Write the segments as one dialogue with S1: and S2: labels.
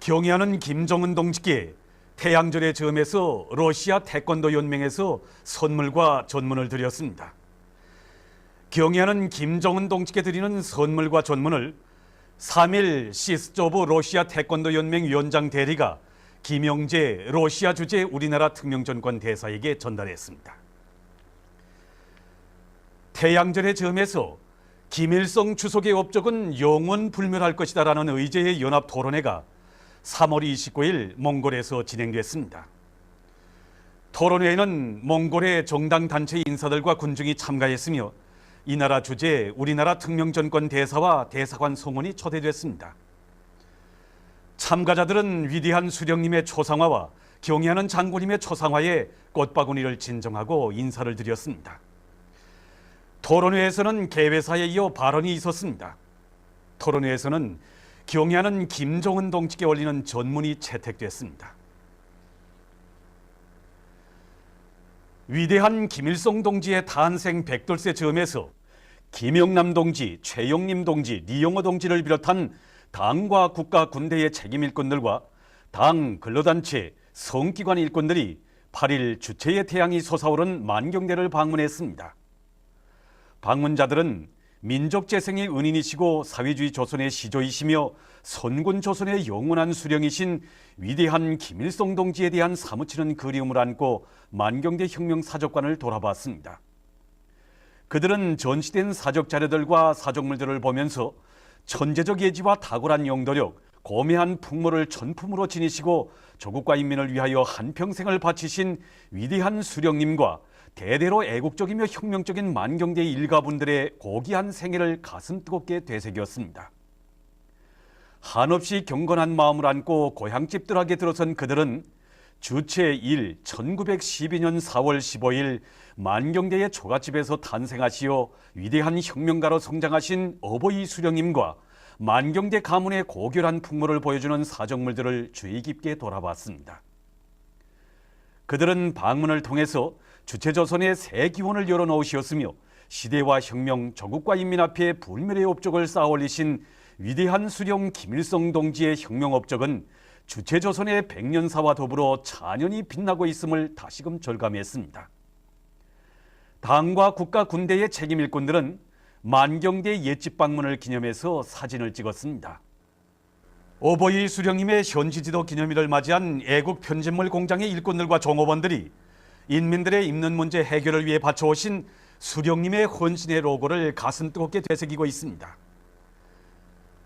S1: 경의하는 김정은 동지께 태양절의 즈음에서 러시아 태권도 연맹에서 선물과 전문을 드렸습니다. 경의하는 김정은 동지께 드리는 선물과 전문을 3일 시스조브 러시아 태권도 연맹 위원장 대리가 김영재 러시아 주재 우리나라 특명전권 대사에게 전달했습니다. 태양절의 즈음에서 김일성 주석의 업적은 영원 불멸할 것이다라는 의제의 연합 토론회가 3월 29일 몽골에서 진행됐습니다. 토론회에는 몽골의 정당 단체 인사들과 군중이 참가했으며 이 나라 주재 우리나라 특명전권 대사와 대사관 성원이 초대됐습니다. 참가자들은 위대한 수령님의 초상화와 경의하는 장군님의 초상화에 꽃바구니를 진정하고 인사를 드렸습니다. 토론회에서는 개회사에 이어 발언이 있었습니다. 토론회에서는 경의하는 김정은 동지께 올리는 전문이 채택됐습니다. 위대한 김일성 동지의 탄생 100돌세 즈음에서 김영남 동지, 최영림 동지, 리영호 동지를 비롯한 당과 국가 군대의 책임 일꾼들과 당, 근로단체, 성기관 일꾼들이 8일 주체의 태양이 솟아오른 만경대를 방문했습니다. 방문자들은 민족재생의 은인이시고 사회주의 조선의 시조이시며 선군 조선의 영원한 수령이신 위대한 김일성 동지에 대한 사무치는 그리움을 안고 만경대 혁명 사적관을 돌아봤습니다. 그들은 전시된 사적 자료들과 사적물들을 보면서 천재적 예지와 탁월한 영도력, 고매한 풍모를 전품으로 지니시고 조국과 인민을 위하여 한평생을 바치신 위대한 수령님과 대대로 애국적이며 혁명적인 만경대 일가분들의 고귀한 생애를 가슴 뜨겁게 되새겼습니다. 한없이 경건한 마음을 안고 고향집 들하게 들어선 그들은 주체 1 1912년 4월 15일 만경대의 초가집에서 탄생하시어 위대한 혁명가로 성장하신 어버이 수령님과 만경대 가문의 고결한 풍모를 보여주는 사적물들을 주의 깊게 돌아봤습니다. 그들은 방문을 통해서 주체조선의 새 기원을 열어놓으셨으며 시대와 혁명, 조국과 인민 앞에 불멸의 업적을 쌓아올리신 위대한 수령 김일성 동지의 혁명 업적은 주체조선의 백년사와 더불어 찬연히 빛나고 있음을 다시금 절감했습니다. 당과 국가 군대의 책임 일꾼들은 만경대 옛집 방문을 기념해서 사진을 찍었습니다. 어버이 수령님의 현지지도 기념일을 맞이한 애국 편집물 공장의 일꾼들과 종업원들이 인민들의 입는 문제 해결을 위해 바쳐오신 수령님의 헌신의 로고를 가슴 뜨겁게 되새기고 있습니다.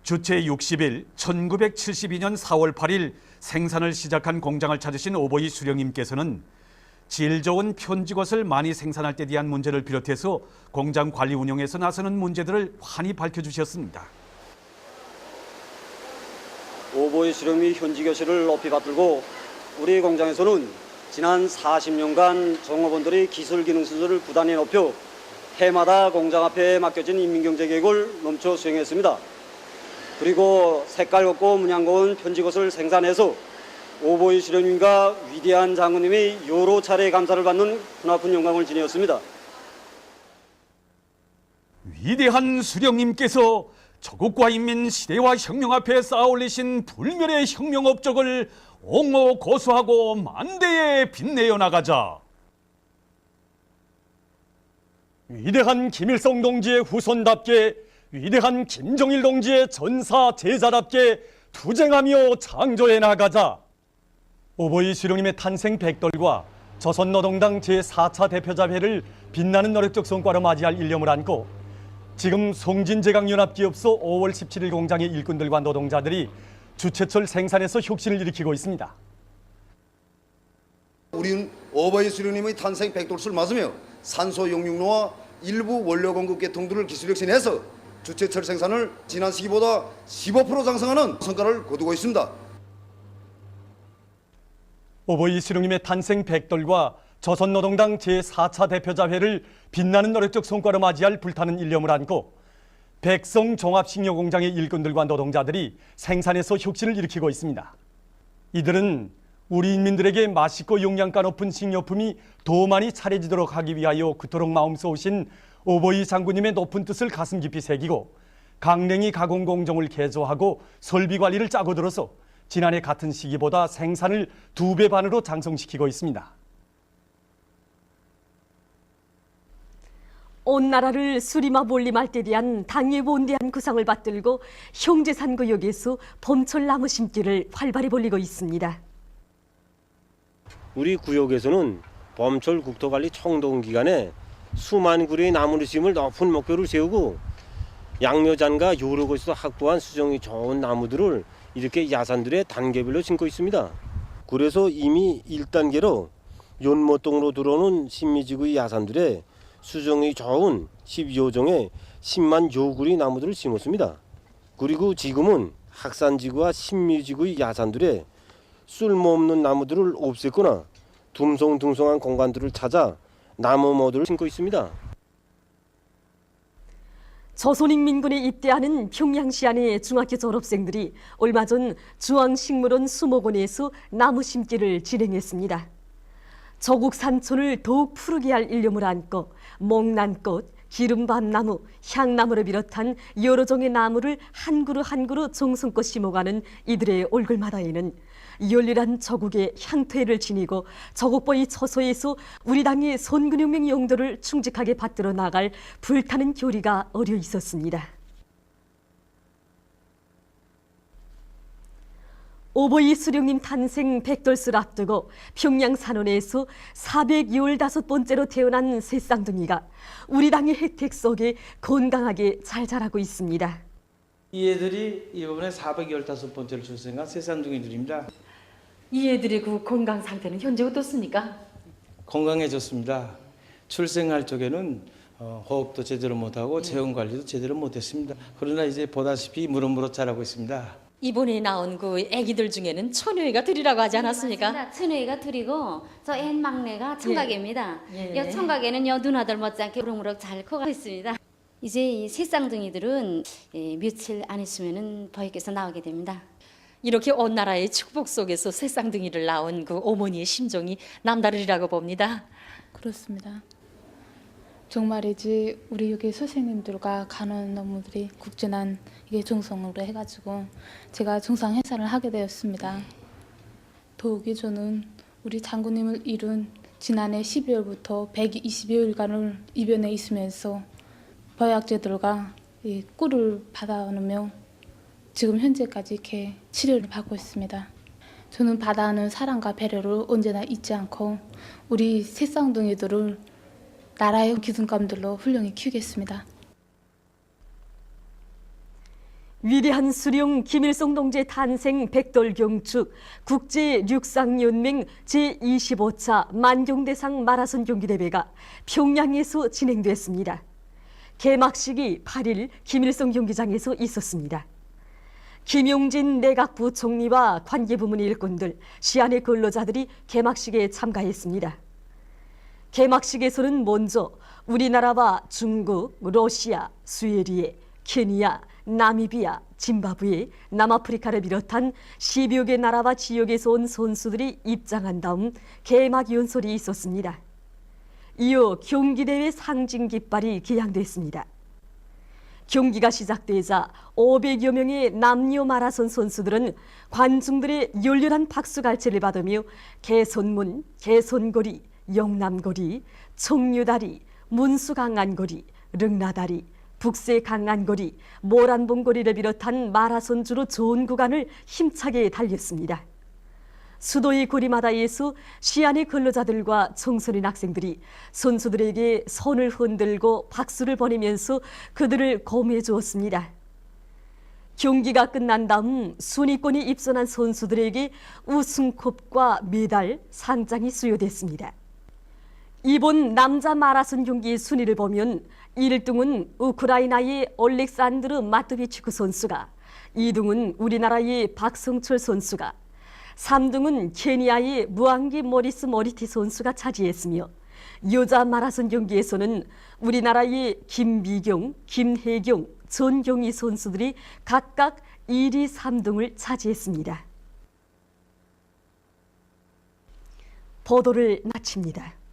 S1: 주체 60일 1972년 4월 8일 생산을 시작한 공장을 찾으신 어버이 수령님께서는 질 좋은 편지것을 많이 생산할 때 대한 문제를 비롯해서 공장 관리 운영에서 나서는 문제들을 환히 밝혀주셨습니다.
S2: 어버이 수령이 현지 교실을 높이 받들고 우리 공장에서는 지난 40년간 종업원들이 기술 기능 수준을 부단히 높여 해마다 공장 앞에 맡겨진 인민경제 계획을 넘쳐 수행했습니다. 그리고 색깔 곱고 문양 고운 편지것을 생산해서 오보이 수령님과 위대한 장군님이 여러 차례 감사를 받는 크나큰 영광을 지녔습니다.
S1: 위대한 수령님께서 조국과 인민 시대와 혁명 앞에 쌓아올리신 불멸의 혁명 업적을 옹호 고수하고 만대에 빛내어 나가자.
S3: 위대한 김일성 동지의 후손답게 위대한 김정일 동지의 전사 제자답게 투쟁하며 창조해 나가자. 어버이 수령님의 탄생 100돌과 조선노동당 제4차 대표자회를 빛나는 노력적 성과로 맞이할 일념을 안고 지금 송진제강연합기업소 5월 17일 공장의 일꾼들과 노동자들이 주체철 생산에서 혁신을 일으키고 있습니다.
S4: 우리는 어버이 수령님의 탄생 100돌을 맞으며 산소 용융로와 일부 원료 공급 계통들을 기술 혁신해서 주체철 생산을 지난 시기보다 15% 장성하는 성과를 거두고 있습니다.
S3: 어버이 수령님의 탄생 100돌과 조선노동당 제4차 대표자회를 빛나는 노력적 성과로 맞이할 불타는 일념을 안고 백성 종합식료공장의 일꾼들과 노동자들이 생산에서 혁신을 일으키고 있습니다. 이들은 우리 인민들에게 맛있고 영양가 높은 식료품이 더 많이 차려지도록 하기 위하여 그토록 마음 쏘신 어버이 장군님의 높은 뜻을 가슴 깊이 새기고 강냉이 가공 공정을 개조하고 설비 관리를 짜고 들어서 지난해 같은 시기보다 생산을 2배 반으로 장성시키고 있습니다.
S5: 온 나라를 수리마 몰림할 때 대한 당의 원대한 구상을 받들고 형제산 구역에서 봄철 나무 심기를 활발히 벌이고 있습니다.
S6: 우리 구역에서는 봄철 국토관리 청동 기간에 수만 그루의 나무를 심을 높은 목표를 세우고 양묘잔과 여러 곳에서 확보한 수정이 좋은 나무들을 이렇게 야산들의 단계별로 심고 있습니다. 그래서 이미 1단계로 연못동으로 들어오는 신미지구의 야산들에 수정이 좋은 12호종의 10만 여구리 나무들을 심었습니다. 그리고 지금은 학산지구와 신미지구의 야산들에 쓸모없는 나무들을 없앴거나 둥성둥성한 공간들을 찾아 나무 모두를 심고 있습니다.
S5: 조선인민군에 입대하는 평양시 안의 중학교 졸업생들이 얼마 전 중앙식물원 수목원에서 나무 심기를 진행했습니다. 저국 산촌을 더욱 푸르게 할 일념을 안고 목란꽃, 기름밤나무, 향나무를 비롯한 여러 종의 나무를 한 그루 한 그루 정성껏 심어가는 이들의 얼굴마다에는 열렬한 저국의 향퇴를 지니고 저국보의 처소에서 우리 당의 선근혁명 용도를 충직하게 받들어 나갈 불타는 교리가 어려 있었습니다. 오보이 수령님 탄생 100돌을 앞두고 평양 산원에서 415번째로 태어난 새 쌍둥이가 우리 당의 혜택 속에 건강하게 잘 자라고 있습니다.
S7: 이 애들이 이번에 415번째로 출생한 새 쌍둥이들입니다.
S5: 이 애들의 그 건강 상태는 현재 어떻습니까?
S7: 건강해졌습니다. 출생할 적에는 호흡도 제대로 못하고 체온 관리도 제대로 못했습니다. 그러나 이제 보다시피 무럭무럭 자라고 있습니다.
S8: 이번에 나온 그 아기들 중에는 천여이가 둘이라고 하지 않았습니까?
S9: 맞습니다. 천여이가 둘이고 저 앤 막내가 청각입니다.
S8: 예.
S9: 여 청각에는 여 누나들 못지않게 무럭무럭 잘 커가고 있습니다. 이제 이 새 쌍둥이들은 며칠 안 있으면은 보육교에서 나오게 됩니다.
S8: 이렇게 온 나라의 축복 속에서 새 쌍둥이를 낳은 그 어머니의 심정이 남다르리라고 봅니다.
S10: 그렇습니다. 정말이지 우리 여기 선생님들과 간호원 업무들이 국진한 이게 정성으로 해가지고 제가 정상 행사를 하게 되었습니다. 더욱이 저는 우리 장군님을 이룬 지난해 12월부터 120여일간을 입원해 있으면서 보약제들과 이 꿀을 받아오며 지금 현재까지 이렇게 치료를 받고 있습니다. 저는 받아오는 사랑과 배려를 언제나 잊지 않고 우리 새 쌍둥이들을 나라의 기둥감들로 훌륭히 키우겠습니다.
S5: 위대한 수령 김일성 동지의 탄생 100돌 경축 국제육상연맹 제25차 만경대상 마라손 경기대회가 평양에서 진행됐습니다. 개막식이 8일 김일성 경기장에서 있었습니다. 김용진 내각부 총리와 관계부문 일꾼들, 시안의 근로자들이 개막식에 참가했습니다. 개막식에서는 먼저 우리나라와 중국, 러시아, 스웨리에, 케니아, 나미비아, 짐바브웨, 남아프리카를 비롯한 10여 개 나라와 지역에서 온 선수들이 입장한 다음 개막 연설이 있었습니다. 이어 경기대회 상징 깃발이 개양됐습니다. 경기가 시작되자 500여 명의 남녀 마라손 선수들은 관중들의 열렬한 박수갈채를 받으며 개선문, 개선거리, 영남거리, 청류다리, 문수강안거리, 릉나다리, 북새강안거리, 모란봉거리를 비롯한 마라손주로 좋은 구간을 힘차게 달렸습니다. 수도의 거리마다에서 시안의 근로자들과 청소년 학생들이 선수들에게 손을 흔들고 박수를 보내면서 그들을 고무해 주었습니다. 경기가 끝난 다음 순위권에 입선한 선수들에게 우승컵과 메달, 상장이 수여됐습니다. 이번 남자 마라손 경기의 순위를 보면 1등은 우크라이나의 올렉산드르 마토비치크 선수가, 2등은 우리나라의 박성철 선수가, 3등은 케니아의 무앙기 모리스 모리티 선수가 차지했으며 여자 마라손 경기에서는 우리나라의 김미경, 김혜경, 전경희 선수들이 각각 1위, 3등을 차지했습니다. 보도를 마칩니다.